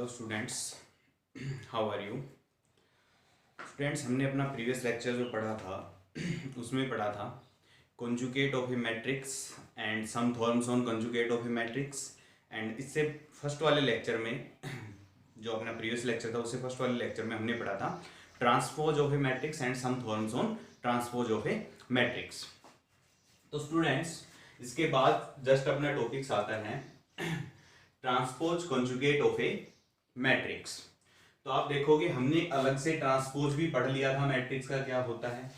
Hello students, how are you students. हमने अपना previous lecture जो पढ़ा था उसमें पढ़ा था conjugate of a matrix and some theorems on conjugate of a matrix. And इससे फर्स्ट वाले लेक्चर में जो अपना प्रीवियस लेक्चर था उससे फर्स्ट वाले लेक्चर में हमने पढ़ा था transpose of a matrix and some theorems on transpose of a matrix. तो स्टूडेंट्स इसके बाद जस्ट अपना टॉपिक्स आता है transpose conjugate of a matrix. तो आप देखोगे हमने अलग से ट्रांसपोज भी पढ़ लिया था मैट्रिक्स का क्या होता है,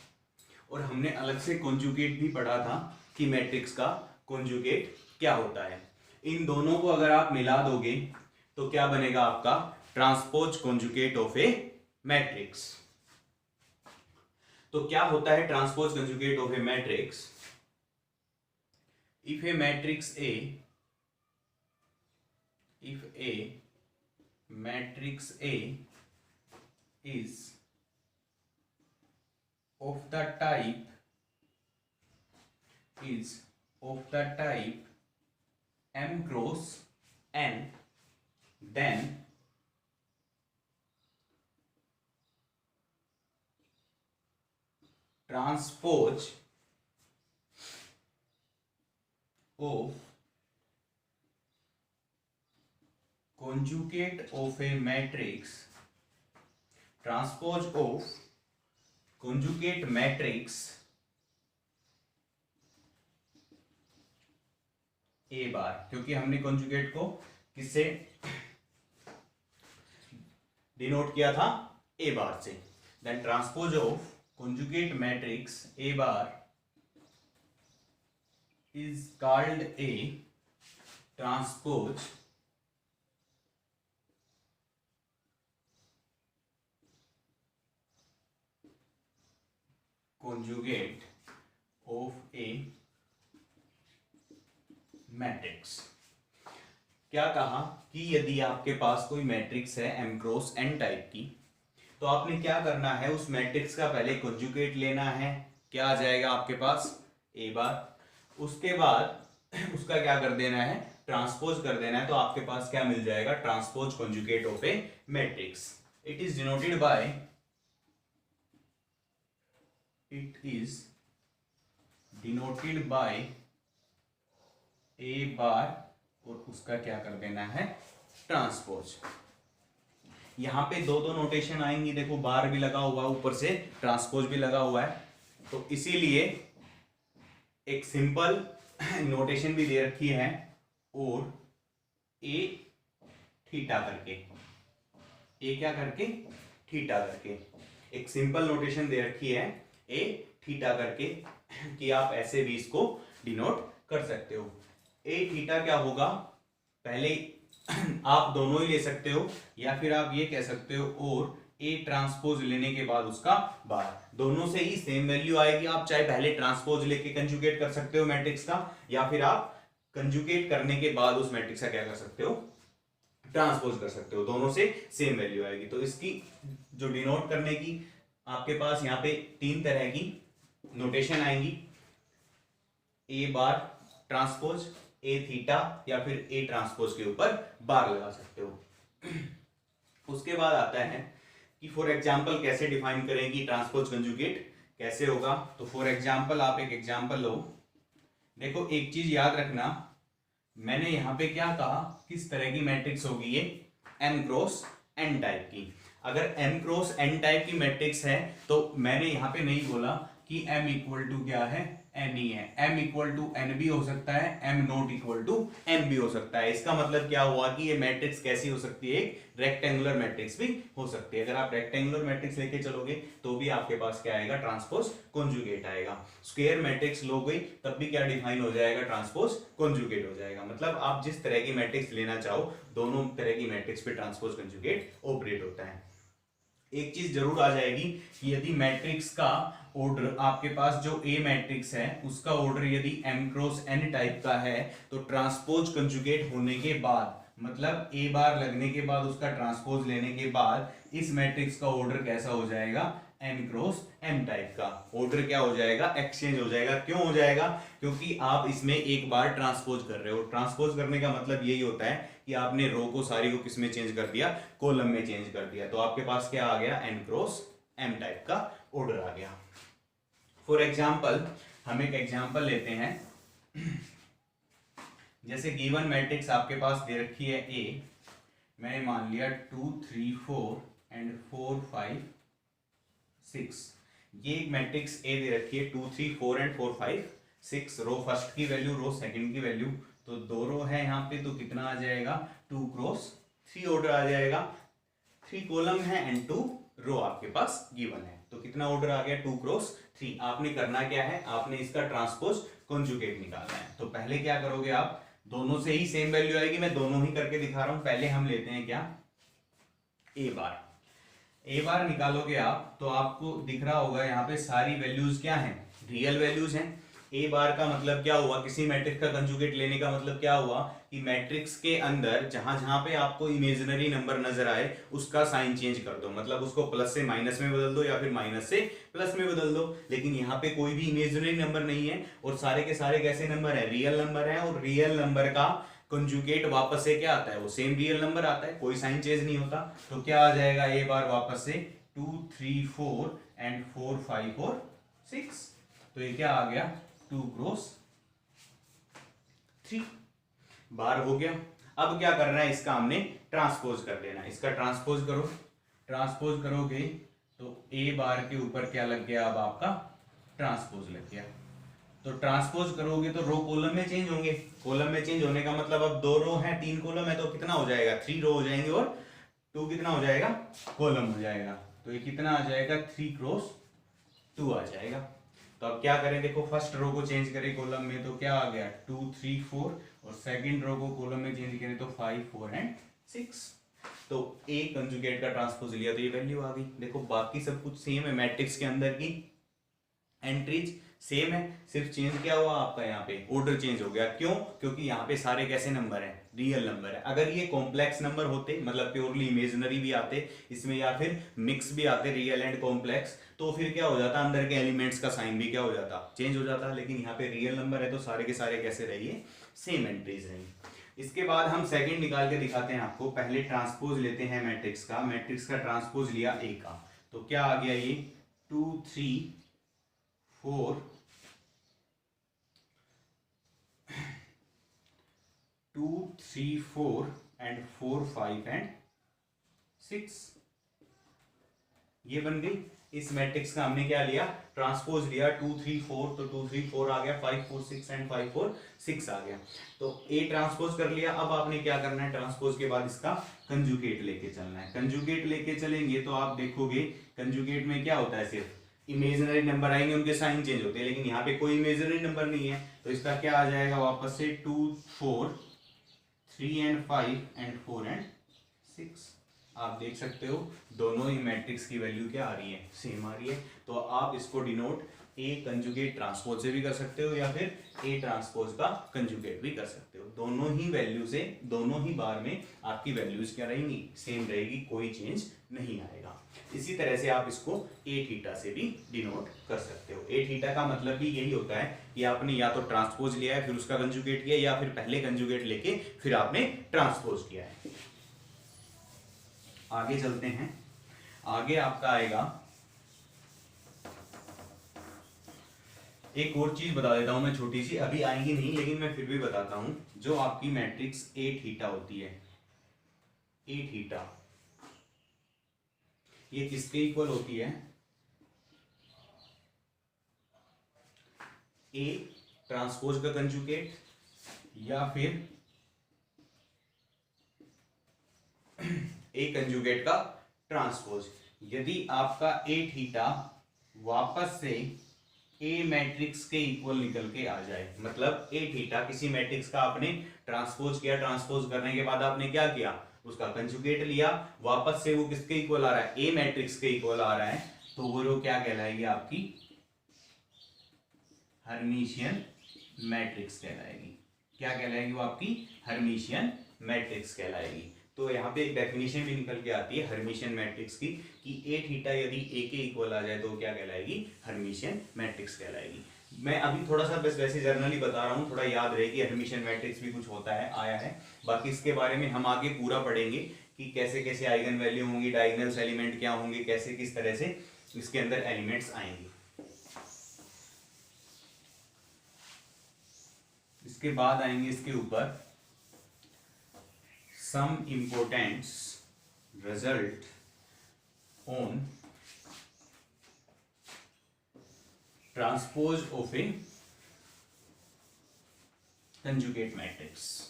और हमने अलग से कॉन्जुगेट भी पढ़ा था कि मैट्रिक्स का कॉन्जुगेट क्या होता है। इन दोनों को अगर आप मिला दोगे तो क्या बनेगा आपका transpose conjugate of a matrix. तो क्या होता है transpose conjugate of a matrix? if a matrix A is of the type M cross N, then transpose of conjugate of a matrix, transpose of conjugate matrix A बार, क्योंकि हमने conjugate को किससे denote किया था A बार से। then transpose of conjugate matrix A bar is called a transpose conjugate of a matrix. क्या कहा कि यदि आपके पास कोई मैट्रिक्स है m क्रॉस n टाइप की, तो आपने क्या करना है, उस मैट्रिक्स का पहले कॉन्जुगेट लेना है। क्या आ जाएगा आपके पास a बार, उसके बाद उसका क्या कर देना है, ट्रांसपोज कर देना है। तो आपके पास क्या मिल जाएगा, transpose conjugate of a matrix. It is denoted by a bar, और उसका क्या कर देना है, ट्रांसपोज। यहां पे दो नोटेशन आएंगी, देखो बार भी लगा हुआ है, ऊपर से ट्रांसपोज भी लगा हुआ है, तो इसीलिए एक सिंपल नोटेशन भी दे रखी है, और ए थीटा करके, ए क्या करके, थीटा करके एक सिंपल नोटेशन दे रखी है ए थीटा करके, कि आप ऐसे भी इसको डिनोट कर सकते हो। ए थीटा क्या होगा, पहले आप दोनों ही ले सकते हो, या फिर आप ये कह सकते हो और ए ट्रांसपोज लेने के बाद उसका बार, दोनों से ही सेम वैल्यू आएगी। आप चाहे पहले ट्रांसपोज लेके कंजुगेट कर सकते हो मैट्रिक्स का, या फिर आप कंजुगेट करने के बाद उस मैट्रिक्स का क्या कर सकते हो, ट्रांसपोज कर सकते हो, दोनों से सेम वैल्यू आएगी। तो इसकी जो डिनोट करने की आपके पास यहाँ पे तीन तरह की नोटेशन आएंगी, ए बार ट्रांसपोज, ए थीटा, या फिर ए ट्रांसपोज के ऊपर बार लगा सकते हो। उसके बाद आता है कि फॉर एग्जाम्पल कैसे डिफाइन करें कि ट्रांसपोज कंजुगेट कैसे होगा। तो फॉर एग्जाम्पल आप एक एग्जाम्पल लो, देखो एक चीज याद रखना, मैंने यहां पे क्या कहा, किस तरह की मैट्रिक्स होगी ये, m क्रॉस n टाइप की। अगर m क्रॉस n टाइप की मैट्रिक्स है तो मैंने यहां पे नहीं बोला कि m इक्वल टू क्या है, n ही है। m इक्वल टू n भी हो सकता है, m not equal to n भी हो सकता है। इसका मतलब क्या हुआ कि ये मैट्रिक्स कैसी हो सकती है, एक रेक्टेंगुलर मैट्रिक्स भी हो सकती है। अगर आप रेक्टेंगुलर मैट्रिक्स लेके चलोगे तो भी आपके पास क्या आएगा, ट्रांसपोज कॉन्जुगेट आएगा। स्क्वायर मैट्रिक्स लोगे तब भी क्या डिफाइन हो जाएगा, ट्रांसपोज कॉन्जुगेट हो जाएगा। मतलब आप जिस तरह की मैट्रिक्स लेना चाहो, दोनों तरह की मैट्रिक्स पे ट्रांसपोज कॉन्जुगेट ऑपरेट होता है। एक चीज जरूर आ जाएगी कि यदि मैट्रिक्स का ऑर्डर, आपके पास जो ए मैट्रिक्स है उसका ऑर्डर यदि m क्रॉस n टाइप का है, तो ट्रांसपोज कंजुगेट होने के बाद, मतलब ए बार लगने के बाद उसका ट्रांसपोज लेने के बाद इस मैट्रिक्स का ऑर्डर कैसा हो जाएगा, n क्रॉस m टाइप का। ऑर्डर क्या हो जाएगा, एक्सचेंज हो जाएगा। क्यों हो जाएगा, क्योंकि आप इसमें एक बार ट्रांसपोज कर रहे हो। ट्रांसपोज करने का मतलब यही होता है कि आपने रो को सारी को किसमें चेंज कर दिया, कॉलम में चेंज कर दिया। तो आपके पास क्या आ गया, n क्रॉस m टाइप का ऑर्डर आ गया। फॉर एग्जाम्पल हम एक एग्जाम्पल लेते हैं। जैसे गिवन मैट्रिक्स आपके पास दे रखी है A, मैंने मान लिया 2 3 4 एंड 4 5 6। ये एक मैट्रिक्स A दे रखी है 2 3 4 एंड 4 5 6। रो फर्स्ट की वैल्यू, रो सेकंड की वैल्यू। तो दो रो है यहाँ पे, तो कितना आ जाएगा, 2 क्रॉस 3 ऑर्डर आ जाएगा। 3 कॉलम है एंड 2 रो आपके पास गिवन है, तो कितना ऑर्डर आ गया, 2 क्रॉस 3। आपने करना क्या है, आपने इसका ट्रांसपोज कॉन्जुगेट निकालना है। तो पहले क्या करोगे आप, दोनों से ही सेम वैल्यू आएगी, मैं दोनों ही करके दिखा रहा हूं। पहले हम लेते हैं क्या, ए बार। ए बार निकालोगे आप तो आपको दिख रहा होगा यहाँ पे सारी वैल्यूज क्या हैं, रियल वैल्यूज हैं। ए बार का मतलब क्या हुआ, किसी मैट्रिक्स का कंजुगेट लेने का मतलब क्या हुआ कि मैट्रिक्स के अंदर जहां जहां पे आपको इमेजिनरी नंबर नजर आए उसका साइन चेंज कर दो। मतलब उसको प्लस से माइनस में बदल दो या फिर माइनस से प्लस में बदल दो। लेकिन यहाँ पे कोई भी इमेजिनरी नंबर नहीं है और सारे के सारे कैसे नंबर है, रियल नंबर है। और रियल नंबर का कंजुगेट वापस से क्या आता है, वो सेम रियल नंबर आता है, कोई साइन चेंज नहीं होता। तो क्या आ जाएगा, ए बार वापस से 2 3 4 एंड 4 5 और 6। तो ये क्या आ गया, 2 क्रॉस 3 बार हो गया। अब क्या करना है, इसका हमने ट्रांसपोज कर देना है। इसका ट्रांसपोज करो, ट्रांसपोज करोगे तो ए बार के ऊपर क्या लग गया, अब आपका ट्रांसपोज लग गया। तो ट्रांसपोज करोगे तो रो कॉलम में चेंज होंगे। कॉलम में चेंज होने का मतलब अब 2 रो है 3 कॉलम है, तो कितना हो जाएगा, 3 रो हो जाएंगे और 2 कितना हो जाएगा, कॉलम हो जाएगा। तो ये कितना आ जाएगा, 3 क्रॉस 2 आ जाएगा। तो अब क्या करें, देखो फर्स्ट रो को चेंज करें कॉलम में तो क्या आ गया, 2 3 4 और सेकंड रो को कॉलम में चेंज करें तो 5 4 एंड 6। तो ए कंजुगेट का ट्रांसपोज लिया तो ये वैल्यू आ गई। देखो बाकी सब कुछ सेम है, मैट्रिक्स के अंदर की एंट्रीज सेम है, सिर्फ चेंज क्या हुआ आपका, यहाँ पे ऑर्डर चेंज हो गया। क्यों, क्योंकि यहाँ पे सारे कैसे नंबर हैं, रियल नंबर है। अगर ये कॉम्प्लेक्स नंबर होते, मतलब प्योरली इमेजिनरी भी आते इसमें या फिर मिक्स भी आते, रियल एंड कॉम्प्लेक्स, तो फिर क्या हो जाता, अंदर के एलिमेंट्स का साइन भी क्या हो जाता, चेंज हो जाता। लेकिन यहाँ पे रियल नंबर है तो सारे के सारे कैसे रहिए, सेम एंट्रीज रही। इसके बाद हम सेकंड निकाल के दिखाते हैं आपको। पहले ट्रांसपोज लेते हैं मैट्रिक्स का। मैट्रिक्स का ट्रांसपोज लिया ए का, तो क्या आ गया ये 2 3 4 2 3 4 एंड 4 5 एंड 6। ये बन गई। इस मैट्रिक्स का हमने क्या लिया, ट्रांसपोज लिया 2 3 4, तो 2 3 4 आ गया, 5 4 6 एंड 5 4 6 आ गया। तो ए ट्रांसपोज कर लिया। अब आपने क्या करना है, ट्रांसपोज के बाद इसका कंजुगेट लेके चलना है। कंजुगेट लेके चलेंगे तो आप देखोगे कंजुगेट में क्या होता है, सिर्फ इमेजिनरी नंबर आएंगे, उनके साइन चेंज होते हैं। लेकिन यहाँ पे कोई इमेजिनरी नंबर नहीं है, तो इसका क्या आ जाएगा वापस से 2 4 3 एंड 5 एंड 4 एंड 6। आप देख सकते हो दोनों ही मैट्रिक्स की वैल्यू क्या आ रही है, सेम आ रही है। तो आप इसको डिनोट ए कंजुगेट ट्रांसपोज से भी कर सकते हो या फिर ए ट्रांसपोज का कंजुगेट भी कर सकते हो। दोनों ही वैल्यू से, दोनों ही बार में आपकी वैल्यूज क्या रहेंगी, सेम रहेगी, कोई चेंज नहीं आएगा। इसी तरह से आप इसको ए थीटा से भी डिनोट कर सकते हो। ए थीटा का मतलब भी यही होता है कि आपने या तो ट्रांसपोज लिया है फिर उसका कंजुगेट किया, या फिर पहले कंजुगेट लेके फिर आपने ट्रांसपोज किया है। आगे चलते हैं। आगे आपका आएगा, एक और चीज बता देता हूं मैं छोटी सी, अभी आएंगी नहीं लेकिन मैं फिर भी बताता हूं। जो आपकी मैट्रिक्स ए थीटा होती है, ए थीटा ये किसके इक्वल होती है, ए ट्रांसपोज का कंजुगेट या फिर ए कंजुगेट का ट्रांसपोज। यदि आपका ए थीटा वापस से ए मैट्रिक्स के इक्वल निकल के आ जाए, मतलब ए थीटा किसी मैट्रिक्स का आपने ट्रांसपोज किया, ट्रांसपोज करने के बाद आपने क्या किया, उसका कंजुगेट लिया, वापस से वो किसके इक्वल आ रहा है, ए मैट्रिक्स के इक्वल आ रहा है, तो वो क्या कहलाएगी, आपकी हर्मिशियन मैट्रिक्स कहलाएगी। क्या कहलाएगी वो, आपकी हर्मिशियन मैट्रिक्स कहलाएगी। तो यहाँ पे एक डेफिनेशन भी निकल के आती है हर्मिशियन मैट्रिक्स की कि ए थीटा यदि ए के इक्वल आ जाए तो क्या कहलाएगी, हर्मिशियन मैट्रिक्स कहलाएगी। मैं अभी थोड़ा सा बस वैसे जर्नली बता रहा हूँ, थोड़ा याद रहे कि हर्मिशियन मैट्रिक्स भी कुछ होता है, आया है। बाकी इसके बारे में हम आगे पूरा पढ़ेंगे कि कैसे कैसे आइगन वैल्यू होंगी, डायगोनल्स एलिमेंट क्या होंगे, कैसे किस तरह से इसके अंदर एलिमेंट्स आएंगे। इसके बाद आएंगे इसके ऊपर some importants result on transpose of a conjugate matrix।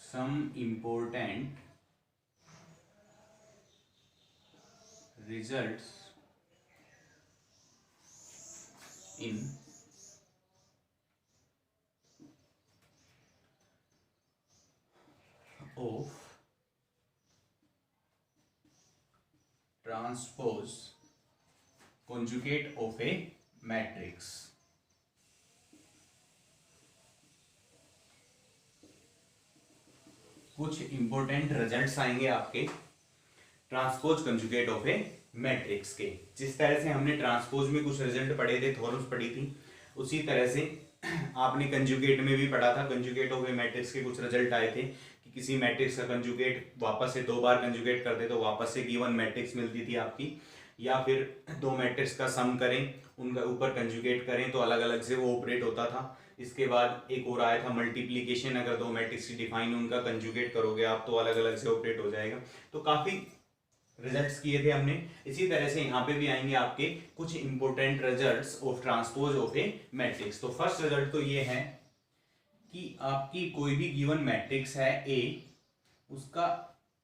some important results in of transpose conjugate of a matrix। कुछ इंपॉर्टेंट रिजल्ट्स आएंगे आपके transpose conjugate of a matrix के। जिस तरह से हमने ट्रांसपोज में कुछ रिजल्ट पढ़े थे, थ्योरम्स पढ़ी थी, उसी तरह से आपने कंजुगेट में भी पढ़ा था। कंजुगेट ऑफ ए मैट्रिक्स के कुछ रिजल्ट आए थे कि किसी मैट्रिक्स का कंजुगेट वापस से 2 बार कंजुगेट करते तो वापस से गिवन मैट्रिक्स मिलती थी आपकी, या फिर 2 मैट्रिक्स का सम करें, उनका ऊपर कंजुगेट करें तो अलग अलग से वो ऑपरेट होता था। इसके बाद एक और आया था मल्टीप्लिकेशन, अगर 2 मैट्रिक्स की डिफाइन उनका कंजुगेट करोगे आप तो अलग अलग से ऑपरेट हो जाएगा। तो काफी रिजल्ट्स किए थे हमने। इसी तरह से यहाँ पे भी आएंगे आपके कुछ important results of transpose of a matrix. तो फर्स्ट रिजल्ट तो ये है कि आपकी कोई भी गिवन मैट्रिक्स है ए, उसका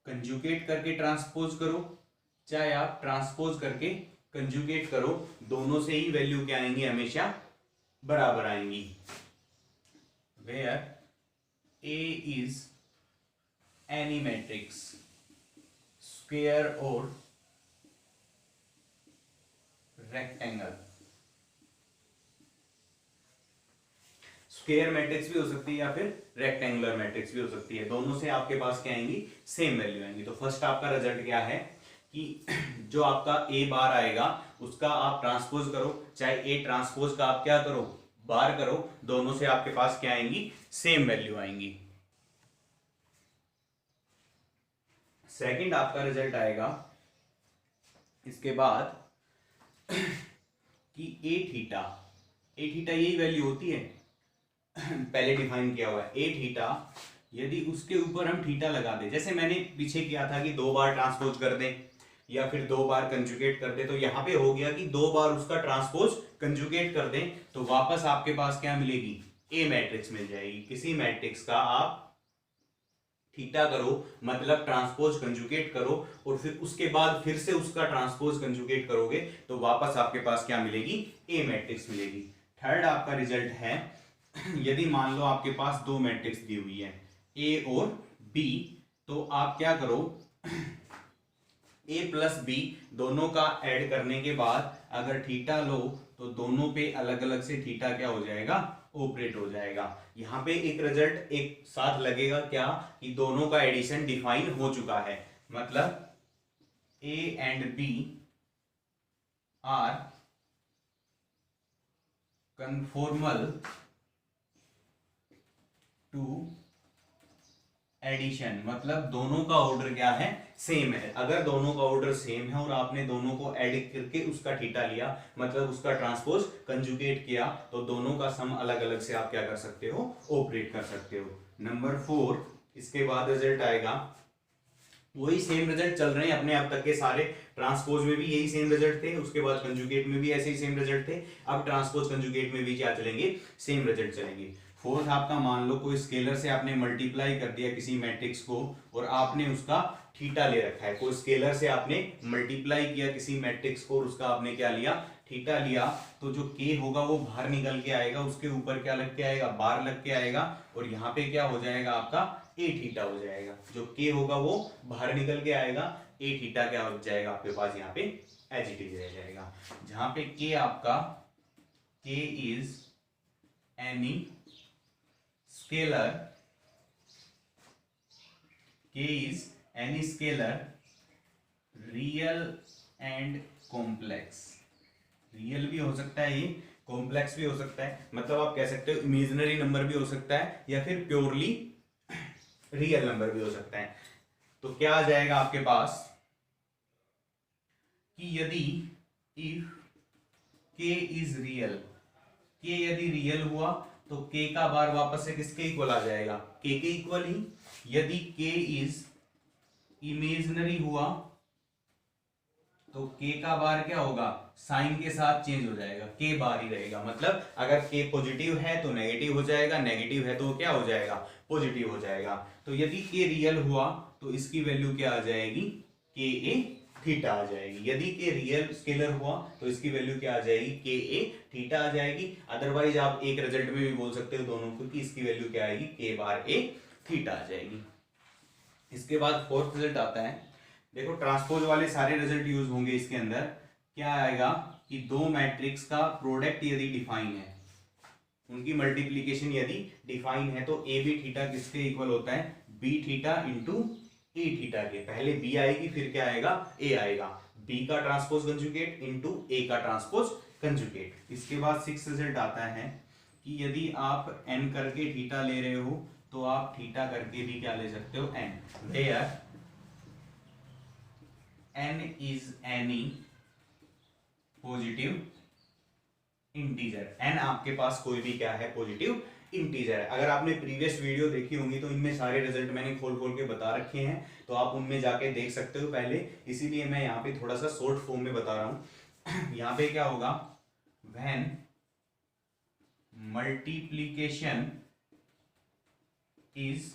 कंजुगेट करके ट्रांसपोज करो, चाहे आप ट्रांसपोज करके कंजुगेट करो, दोनों से ही वैल्यू क्या आएंगी, हमेशा बराबर आएंगी। Where A is any matrix square और रेक्टेंगल। स्क्वायर मैट्रिक्स भी हो सकती है या फिर रेक्टेंगुलर मैट्रिक्स भी हो सकती है, दोनों से आपके पास क्या आएंगी, सेम वैल्यू आएंगी। तो फर्स्ट आपका रिजल्ट क्या है कि जो आपका ए बार आएगा उसका आप ट्रांसपोज करो, चाहे ए ट्रांसपोज का आप क्या करो, बार करो, दोनों से आपके पास क्या आएंगी, सेम वैल्यू आएंगी। सेकंड आपका रिजल्ट आएगा इसके बाद कि ए थीटा यही वैल्यू होती है पहले डिफाइन किया हुआ है। ए थीटा यदि उसके ऊपर हम थीटा लगा दें, जैसे मैंने पीछे किया था कि 2 बार ट्रांसपोज कर दें या फिर 2 बार कंजुगेट कर दें, तो यहां पे हो गया कि 2 बार उसका ट्रांसपोज कंजुगेट कर दें तो वापस आपके पास क्या मिलेगी, ए मैट्रिक्स मिल जाएगी। किसी मैट्रिक्स का आप थीटा करो, मतलब ट्रांसपोज कंजुगेट करो, और फिर उसके बाद फिर से उसका ट्रांसपोज कंजुगेट करोगे तो वापस आपके पास क्या मिलेगी, ए मैट्रिक्स मिलेगी। थर्ड आपका रिजल्ट है यदि मान लो आपके पास 2 मैट्रिक्स दी हुई है ए और बी, तो आप क्या करो, ए प्लस बी दोनों का ऐड करने के बाद अगर थीटा लो तो दोनों पे अलग अलग से थीटा क्या हो जाएगा, ऑपरेट हो जाएगा। यहां पे एक रिजल्ट एक साथ लगेगा क्या, कि दोनों का एडिशन डिफाइन हो चुका है, मतलब A and B are conformal to addition, मतलब दोनों का ऑर्डर क्या है, सेम है। अगर दोनों का ऑर्डर सेम है और आपने दोनों को ऐड करके उसका थीटा लिया, मतलब उसका ट्रांसपोज कंजुगेट किया, तो दोनों का सम अलग अलग से आप क्या कर सकते हो, ऑपरेट कर सकते हो। नंबर 4 इसके बाद रिजल्ट आएगा, वही सेम रिजल्ट चल रहे हैं अपने अब तक के सारे, ट्रांसपोज में भी यही सेम रिजल्ट थे, उसके बाद कंजुगेट में भी ऐसे ही सेम रिजल्ट थे, अब ट्रांसपोज कंजुगेट में भी क्या चलेंगे, सेम रिजल्ट चलेंगे। फोर्थ आपका, मान लो कोई स्केलर से आपने मल्टीप्लाई कर दिया किसी मैट्रिक्स को और आपने उसका थीटा ले रखा है, कोई स्केलर से आपने मल्टीप्लाई किया किसी मैट्रिक्स को और उसका आपने क्या लिया, थीटा लिया, तो जो के होगा वो बाहर निकल के आएगा, उसके ऊपर क्या लग के आएगा, बार लग के आएगा, और यहाँ पे क्या हो जाएगा आपका ए थीटा हो जाएगा। जो के होगा वो बाहर निकल के आएगा, ए थीटा क्या हो जाएगा आपके पास यहाँ पे एज इट इज रह जाएगा। जहां पे के आपका, के is any scalar, K is any scalar real and complex, real भी हो सकता है ये, कॉम्प्लेक्स भी हो सकता है, मतलब आप कह सकते हो इमेजिनरी नंबर भी हो सकता है या फिर प्योरली रियल नंबर भी हो सकता है। तो क्या आ जाएगा आपके पास कि यदि if k is real, k यदि रियल हुआ तो k का बार वापस से किसके इक्वल आ जाएगा, k के इक्वल ही। यदि k इज इमेजिनरी हुआ तो k का बार क्या होगा, साइन के साथ चेंज हो जाएगा, k बार ही रहेगा। मतलब अगर k पॉजिटिव है तो नेगेटिव हो जाएगा, नेगेटिव है तो क्या हो जाएगा, पॉजिटिव हो जाएगा। तो यदि k रियल हुआ तो इसकी वैल्यू क्या आ जाएगी, ka थीटा आ जाएगी। यदि k रियल स्केलर हुआ तो इसकी वैल्यू क्या आ जाएगी, ka थीटा आ जाएगी। अदरवाइज आप एक रिजल्ट में भी बोल सकते हो दोनों को कि इसकी वैल्यू क्या आएगी, k बार a थीटा आ जाएगी। इसके बाद फोर्थ रिजल्ट आता है, देखो ट्रांसपोज वाले सारे रिजल्ट यूज होंगे इसके अंदर। क्या आएगा कि दो मैट्रिक्स का प्रोडक्ट यदि डिफाइन है, उनकी मल्टीप्लीकेशन यदि डिफाइन है तो ए बी थीटा किसके इक्वल होता है, बी थीटा इंटू ए थीटा के। पहले बी आएगी फिर क्या आएगा, ए आएगा। बी का ट्रांसपोज कंजुगेट इंटू ए का ट्रांसपोज कंजुगेट। इसके बाद सिक्स रिजल्ट आता है कि यदि आप एन करके थीटा ले रहे हो तो आप थीटा करके भी क्या ले सकते हो, N, where n is any positive integer. n आपके पास कोई भी क्या है, पॉजिटिव इंटीजर है। अगर आपने प्रीवियस वीडियो देखी होंगी तो इनमें सारे रिजल्ट मैंने खोल खोल के बता रखे हैं, तो आप उनमें जाके देख सकते हो पहले, इसीलिए मैं यहाँ पे थोड़ा सा शॉर्ट फॉर्म में बता रहा हूं। यहाँ पे क्या होगा, व्हेन मल्टीप्लीकेशन इज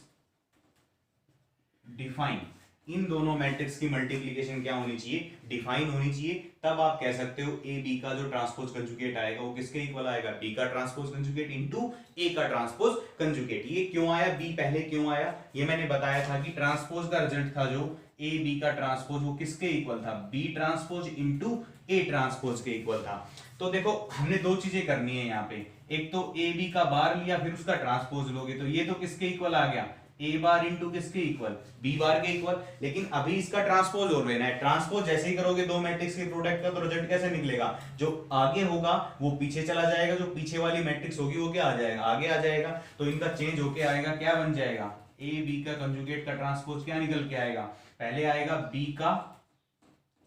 डिफाइन, इन दोनों मैट्रिक्स की मल्टीप्लिकेशन क्या होनी चाहिए, डिफाइन होनी चाहिए। तब आप कह सकते हो ए बी का जो ट्रांसपोज कंजुगेट आएगा वो किसके इक्वल आएगा, बी का ट्रांसपोज कंजुगेट इनटू ए का ट्रांसपोज कंजुगेट। ये क्यों आया, बी पहले क्यों आया, ये मैंने बताया था कि ट्रांसपोज का रिजल्ट था जो ए बी का ट्रांसपोज वो किसके इक्वल था, B transpose into A transpose के इक्वल था। तो देखो हमने दो चीजें करनी है यहाँ पे, एक तो ए बी का बार लिया फिर उसका ट्रांसपोज लोगे, तो ये तो किसके इक्वल आ गया, ए बार इंटू किसके इक्वल, बी बार के इक्वल। लेकिन अभी इसका ट्रांसपोज और लेना है। ट्रांसपोज जैसे ही करोगे दो मैट्रिक्स के प्रोडक्ट का तो रिजल्ट कैसे निकलेगा, जो आगे होगा वो पीछे चला जाएगा, जो पीछे वाली मैट्रिक्स होगी वो क्या आ जाएगा, आगे आ जाएगा। तो इनका चेंज होके आएगा, क्या बन जाएगा, ए बी का कंजुगेट का ट्रांसपोज क्या निकल के आएगा, पहले आएगा बी का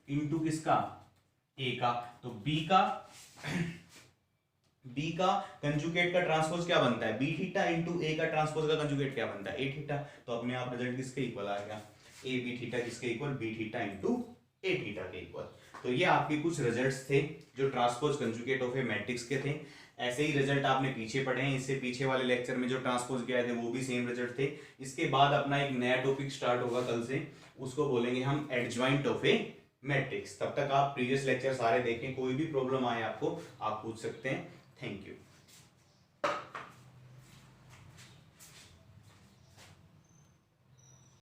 इंटू किसका, ए का। तो बी का कंजुगेट का ट्रांसपोज क्या बनता है, बी थीटा इंटू ए का ट्रांसपोज का कंजुगेट क्या बनता है, ए थीटा। तो अपने आप रिजल्ट किसके इक्वल आ गया, ए बी थीटा किसके इक्वल, बी थीटा इंटू ए थीटा के इक्वल। तो ये आपके कुछ रिजल्ट्स थे जो transpose conjugate of a matrix के थे। ऐसे ही रिजल्ट आपने पीछे पढ़े हैं, इससे पीछे वाले लेक्चर में जो ट्रांसपोज किया थे वो भी सेम रिजल्ट थे। इसके बाद अपना एक नया टॉपिक स्टार्ट होगा कल से, उसको बोलेंगे हम एडजॉइंट ऑफ ए मैट्रिक्स। तब तक आप प्रीवियस लेक्चर सारे देखें, कोई भी प्रॉब्लम आए आपको आप पूछ सकते हैं। Thank you.